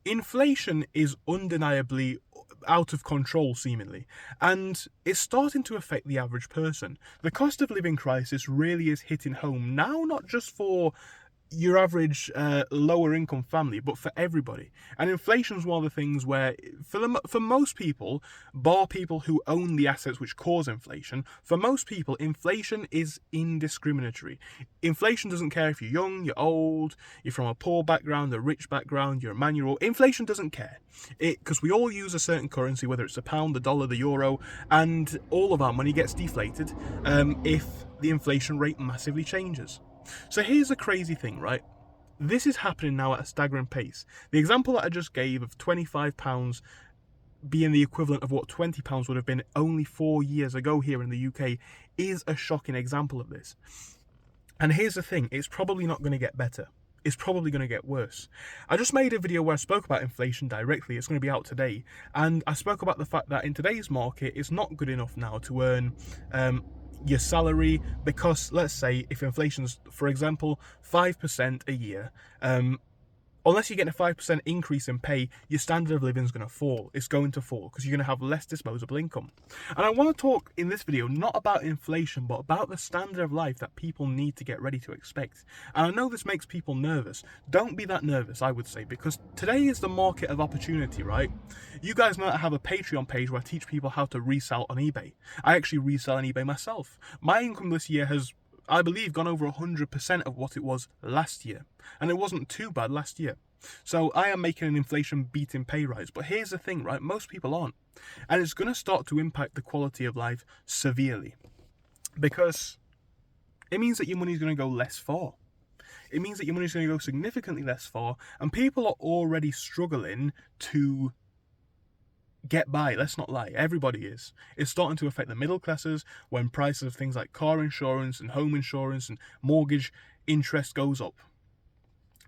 Inflation is undeniably out of control, seemingly, and it's starting to affect the average person. The cost of living crisis really is hitting home now, not just for your average lower income family, but for everybody. And inflation is one of the things where, for most people, bar people who own the assets which cause inflation, for most people, inflation is indiscriminatory. Inflation doesn't care if you're young, you're old, you're from a poor background, a rich background, you're a man, you're old. Inflation doesn't care. Because we all use a certain currency, whether it's the pound, the dollar, the euro, and all of our money gets deflated if the inflation rate massively changes. So here's the crazy thing, right? This is happening now at a staggering pace. The example that I just gave of £25 being the equivalent of what £20 would have been only 4 years ago here in the UK is a shocking example of this. And here's the thing, it's probably not going to get better. It's probably going to get worse. I just made a video where I spoke about inflation directly. It's going to be out today. And I spoke about the fact that in today's market, it's not good enough now to earn your salary, because let's say if inflation's, for example, 5% a year, unless you get a 5% increase in pay, your standard of living is going to fall. It's going to fall because you're going to have less disposable income. And I want to talk in this video not about inflation, but about the standard of life that people need to get ready to expect. And I know this makes people nervous. Don't be that nervous, I would say, because today is the market of opportunity, right? You guys know that I have a Patreon page where I teach people how to resell on eBay. I actually resell on eBay myself. My income this year has, I believe, gone over 100% of what it was last year. And it wasn't too bad last year. So I am making an inflation-beating pay rise. But here's the thing, right? Most people aren't. And it's going to start to impact the quality of life severely. Because it means that your money's going to go less far. It means that your money's going to go significantly less far. And people are already struggling to get by, let's not lie, everybody is. It's starting to affect the middle classes when prices of things like car insurance and home insurance and mortgage interest goes up.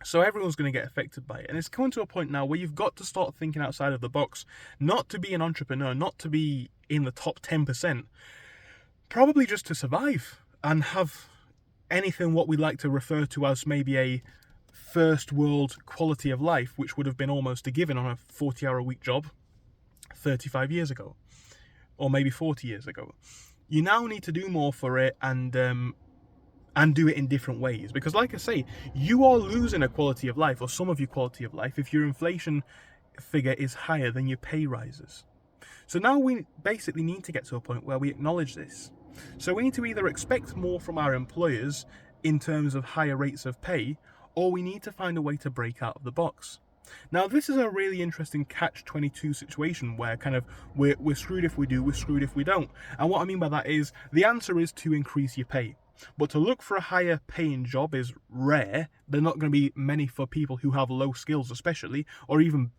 So everyone's going to get affected by it. And it's coming to a point now where you've got to start thinking outside of the box, not to be an entrepreneur, not to be in the top 10%, probably just to survive and have anything what we like to refer to as maybe a first world quality of life, which would have been almost a given on a 40-hour-a-week job 35 years ago, or maybe 40 years ago. You now need to do more for it and do it in different ways, because like I say, you are losing a quality of life, or some of your quality of life, if your inflation figure is higher than your pay rises. So now we basically need to get to a point where we acknowledge this. So we need to either expect more from our employers in terms of higher rates of pay, or we need to find a way to break out of the box. Now, this is a really interesting catch-22 situation where kind of we're screwed if we do, we're screwed if we don't. And what I mean by that is, the answer is to increase your pay. But to look for a higher paying job is rare. They're not going to be many for people who have low skills especially, or even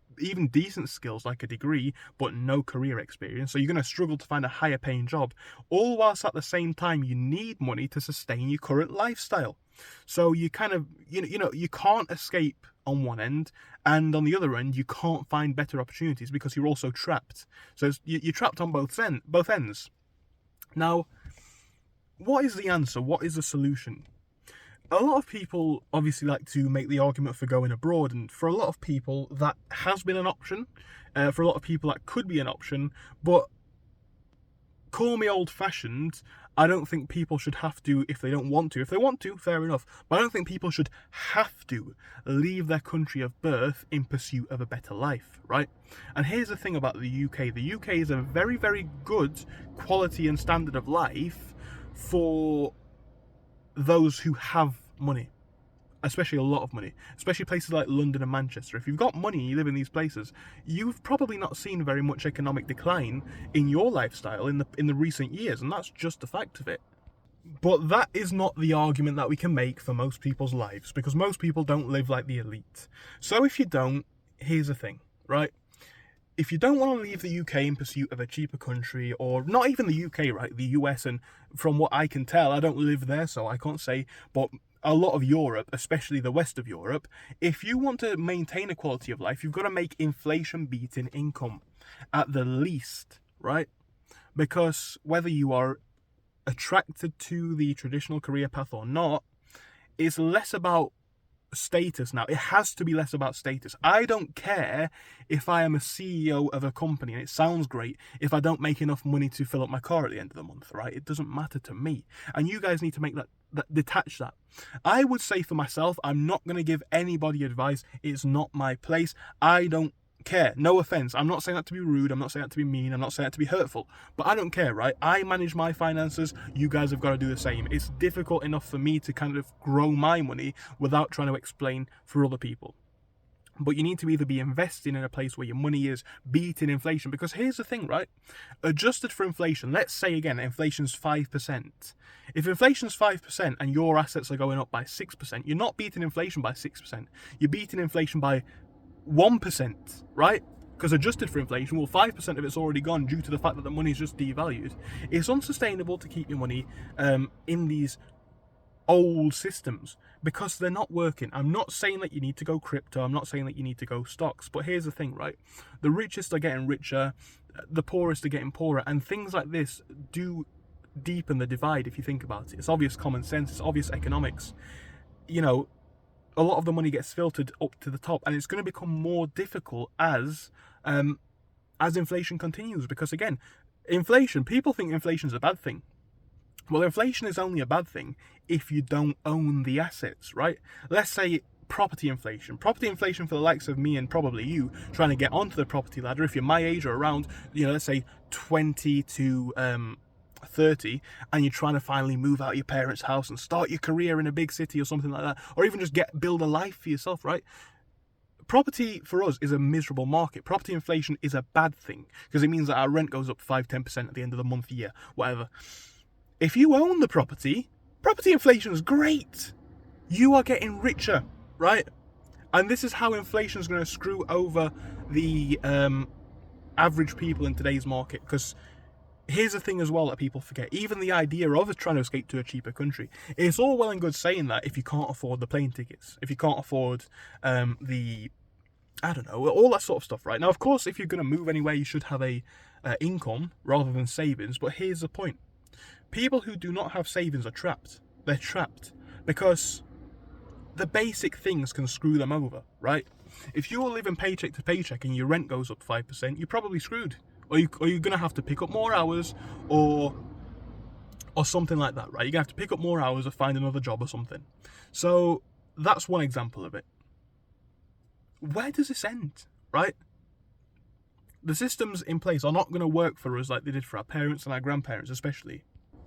decent skills like a degree, but no career experience. So you're going to struggle to find a higher paying job, all whilst at the same time you need money to sustain your current lifestyle. So you kind of, you can't escape on one end, and on the other end, you can't find better opportunities because you're also trapped. So you're trapped on both ends. Now, what is the answer? What is the solution? A lot of people obviously like to make the argument for going abroad, and for a lot of people that has been an option. For a lot of people that could be an option, but call me old-fashioned, I don't think people should have to if they don't want to. If they want to, fair enough. But I don't think people should have to leave their country of birth in pursuit of a better life, right? And here's the thing about the UK. The UK is a very, very good quality and standard of life for those who have money. Especially a lot of money, especially places like London and Manchester. If you've got money and you live in these places, you've probably not seen very much economic decline in your lifestyle in the recent years, and that's just a fact of it. But that is not the argument that we can make for most people's lives, because most people don't live like the elite. So if you don't, here's the thing, right? If you don't want to leave the UK in pursuit of a cheaper country, or not even the UK, right, the US, and from what I can tell, I don't live there, so I can't say, but a lot of Europe, especially the west of Europe, if you want to maintain a quality of life, you've got to make inflation-beating income, at the least, right? Because whether you are attracted to the traditional career path or not, it's less about status now. It has to be less about status. I don't care if I am a CEO of a company and it sounds great if I don't make enough money to fill up my car at the end of the month, right? It doesn't matter to me. And you guys need to make that detach that. I would say for myself, I'm not going to give anybody advice. It's not my place. I don't care. No offense. I'm not saying that to be rude. I'm not saying that to be mean. I'm not saying that to be hurtful. But I don't care, right? I manage my finances. You guys have got to do the same. It's difficult enough for me to kind of grow my money without trying to explain for other people. But you need to either be investing in a place where your money is beating inflation. Because here's the thing, right? Adjusted for inflation, let's say again, inflation's 5%. If inflation's 5% and your assets are going up by 6%, you're not beating inflation by 6%. You're beating inflation by 1%, right? Because adjusted for inflation, well, 5% of it's already gone due to the fact that the money's just devalued. It's unsustainable to keep your money in these old systems because they're not working. I'm not saying that you need to go crypto. I'm not saying that you need to go stocks. But here's the thing, right? The richest are getting richer, the poorest are getting poorer, and things like this do deepen the divide if you think about it. It's obvious common sense. It's obvious economics. You know, a lot of the money gets filtered up to the top, and it's going to become more difficult as inflation continues. Because again, inflation, people think inflation is a bad thing. Well, inflation is only a bad thing if you don't own the assets, right? Let's say property inflation. Property inflation for the likes of me and probably you trying to get onto the property ladder, if you're my age or around, let's say 20 to 30, and you're trying to finally move out of your parents' house and start your career in a big city or something like that, or even just build a life for yourself, right? Property for us is a miserable market. Property inflation is a bad thing because it means that our rent goes up 5-10% at the end of the month, year, whatever. If you own the property inflation is great. You are getting richer, right? And this is how inflation is going to screw over the average people in today's market. Because here's the thing as well that people forget. Even the idea of trying to escape to a cheaper country. It's all well and good saying that if you can't afford the plane tickets. If you can't afford all that sort of stuff, right? Now, of course, if you're going to move anywhere, you should have a income rather than savings. But here's the point. People who do not have savings are trapped. They're trapped because the basic things can screw them over, right? If you're living paycheck to paycheck and your rent goes up 5%, you're probably screwed. Or you're going to have to pick up more hours or something like that, right? You're going to have to pick up more hours or find another job or something. So that's one example of it. Where does this end, right? The systems in place are not going to work for us like they did for our parents and our grandparents especially.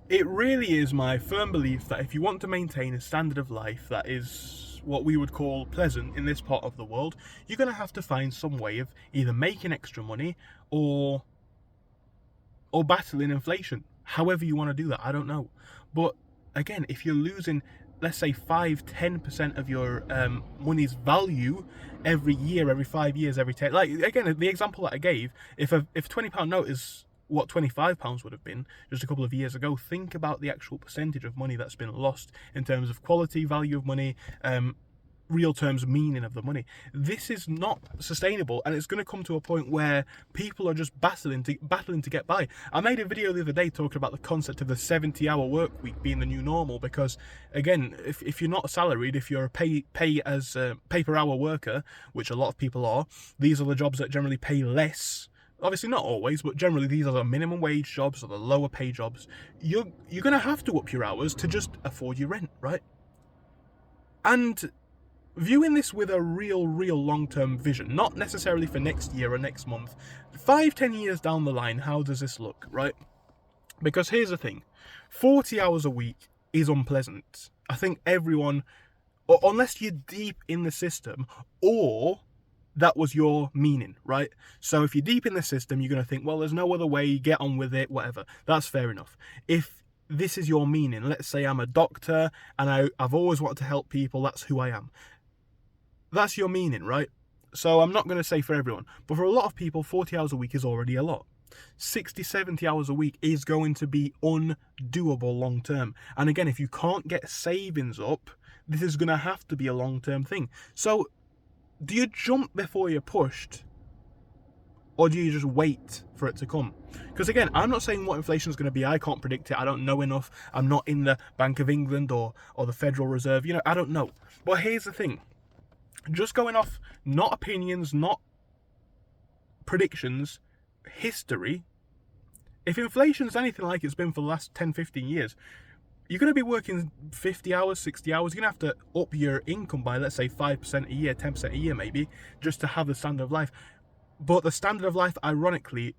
It really is my firm belief that if you want to maintain a standard of life that is what we would call pleasant in this part of the world, you're going to have to find some way of either making extra money or battling inflation. However you want to do that, I don't know. But again, if you're losing, let's say 5-10% of your money's value every year, every 5 years, every 10, like again, the example that I gave, if a £20 note is what £25 would have been just a couple of years ago, think about the actual percentage of money that's been lost in terms of quality, value of money, real terms, meaning of the money. This is not sustainable, and it's going to come to a point where people are just battling to get by. I made a video the other day talking about the concept of the 70-hour work week being the new normal, because again, if you're not salaried, if you're a pay per hour worker, which a lot of people are, these are the jobs that generally pay less. Obviously not always, but generally these are the minimum wage jobs or the lower pay jobs. You're going to have to up your hours to just afford your rent, right? And viewing this with a real long-term vision, not necessarily for next year or next month, 5-10 years down the line, how does this look, right? Because here's the thing, 40 hours a week is unpleasant. I think everyone, or unless you're deep in the system, or that was your meaning, right? So if you're deep in the system, you're going to think, well, there's no other way, get on with it, whatever. That's fair enough. If this is your meaning, let's say I'm a doctor and I've always wanted to help people, that's who I am. That's your meaning, right? So I'm not going to say for everyone, but for a lot of people, 40 hours a week is already a lot. 60-70 hours a week is going to be undoable long term. And again, if you can't get savings up, this is going to have to be a long-term thing. So do you jump before you're pushed, or do you just wait for it to come? Because again, I'm not saying what inflation is going to be. I can't predict it. I don't know enough. I'm not in the Bank of England or the Federal Reserve. I don't know. But here's the thing. just going off not opinions, not predictions, history, if inflation's anything like it's been for the last 10, 15 years, you're going to be working 50 hours, 60 hours. You're going to have to up your income by, let's say, 5% a year, 10% a year maybe, just to have the standard of life. But the standard of life, ironically,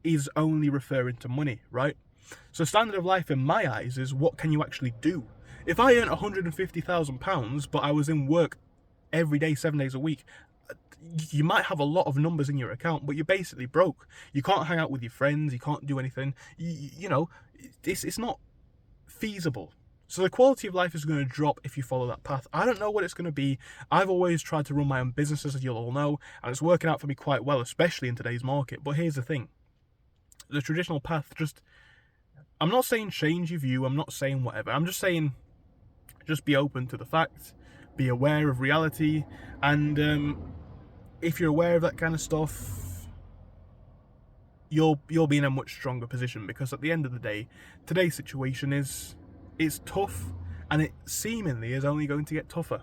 is only referring to money, right? So standard of life in my eyes is what can you actually do? If I earned £150,000, but I was in work every day, 7 days a week, you might have a lot of numbers in your account, but you're basically broke. You can't hang out with your friends. You can't do anything. You know, it's not feasible. So the quality of life is going to drop if you follow that path. I don't know what it's going to be. I've always tried to run my own businesses, as you'll all know, and it's working out for me quite well, especially in today's market. But here's the thing. The traditional path I'm not saying change your view. I'm not saying whatever. I'm just saying just be open to the facts. Be aware of reality. And if you're aware of that kind of stuff, you'll be in a much stronger position, because at the end of the day, today's situation is tough, and it seemingly is only going to get tougher.